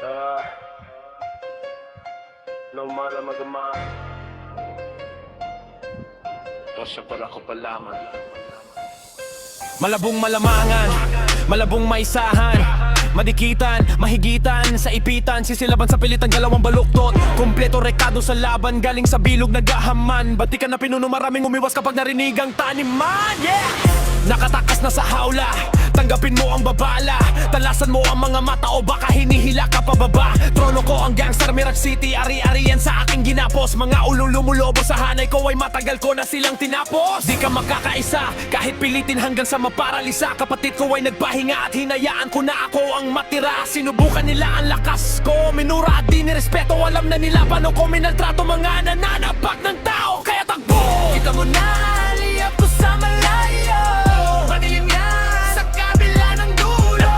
Sa normal magama Tosya para ko palaman. Malabong malamangan, malabong maisahan, madikitan, mahigitan, sa ipitan, sisilaban sa pilitan, galawang baluktot. Kompleto rekado sa laban, galing sa bilog nagahaman. Batikan na pinuno, maraming umiwas kapag narinig ang taniman. Yeah! Nakatakas na sa hawla, tanggapin mo ang babala. Talasan mo ang mga mata o baka hinihila ka pababa. Trono ko ang gangster, Mirage City, ari-arian sa aking ginapos. Mga ulong lumulobo sa hanay ko ay matagal ko na silang tinapos. Di ka makakaisa, kahit pilitin hanggang sa maparalisa. Kapatid ko ay nagpahinga at hinayaan ko na ako ang matira. Sinubukan nila ang lakas ko, minura at di nirespeto. Alam na nila paano ko minaltrato mga nananapak ng tao. Kaya takbo! Kita mo na, liyap ko sa malayo. Madilim yan, sa kabila ng dulo.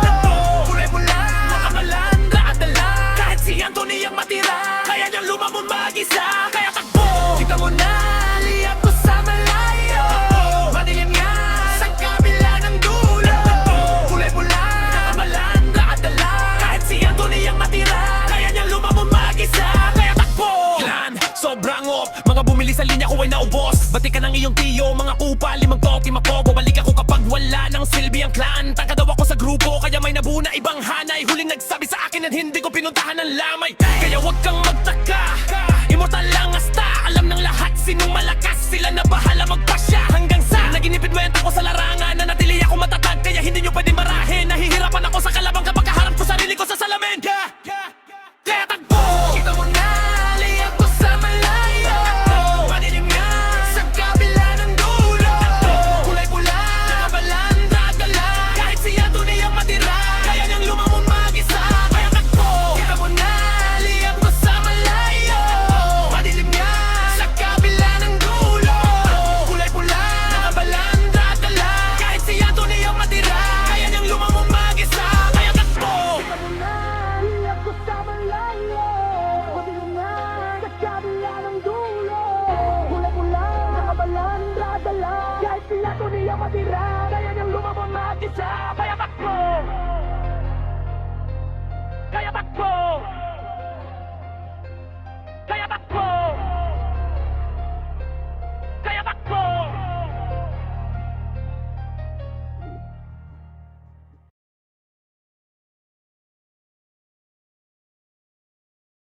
Kulay-pula, nakamalandra at dala. Kahit si Anthony ang matira, kaya niyang lumamon mag-isa. Kaya takbo! Kita mo na, liyap ko sa malayo. Madilim yan, sa kabila ng dulo. Kulay-pula, nakamalandra at dala. Kahit si Anthony ang matira, kaya niyang lumamon mag-isa. Kaya takbo! Clan, sobrang off. Mga bumili sa linya ko ay naubos. Batikan ang iyong tiyo, mga kupa, limang toki, makobo. Balik ako kapag wala ng silbi ang clan. Tangka daw ako sa grupo, kaya may nabuna ibang hanay. Huling nagsabi sa akin at hindi ko pinuntahan ng lamay. Kaya wag kang magtaka, immortal lang hasta. Alam ng lahat sinong malakas, sila na bahala magpasya. Hanggang sa naginipid wenta ko sa larangan, na natili ako matatag, kaya hindi nyo pwede marahin. Nahihirapan ako sa kalabang kapag kaharap ko sarili ko sa salamin. Kaya takbo! Kita mo na, liyap ko sa malayo. Madilim yan, sa kabila ng dulo. Kulay-pula, nakabalandra at dala. Kahit si Anthony ang matira, kaya niyang lumamon mag-isa. Kaya takbo! Kita mo na, liyap ko sa malayo. Madilim yan, sa kabila ng dulo. Kulay-pula, nakabalandra at dala. Kahit si Anthony ang matira, kaya niyang lumamon mag-isa. Kaya takbo! Liyap ko sa malayo. Madilim na sa kabila ng dulo. Kulay-pula, nakabalandra at dala. Kahit sila Tony ang matira, kaya niyang lumabang mag-isa. Kaya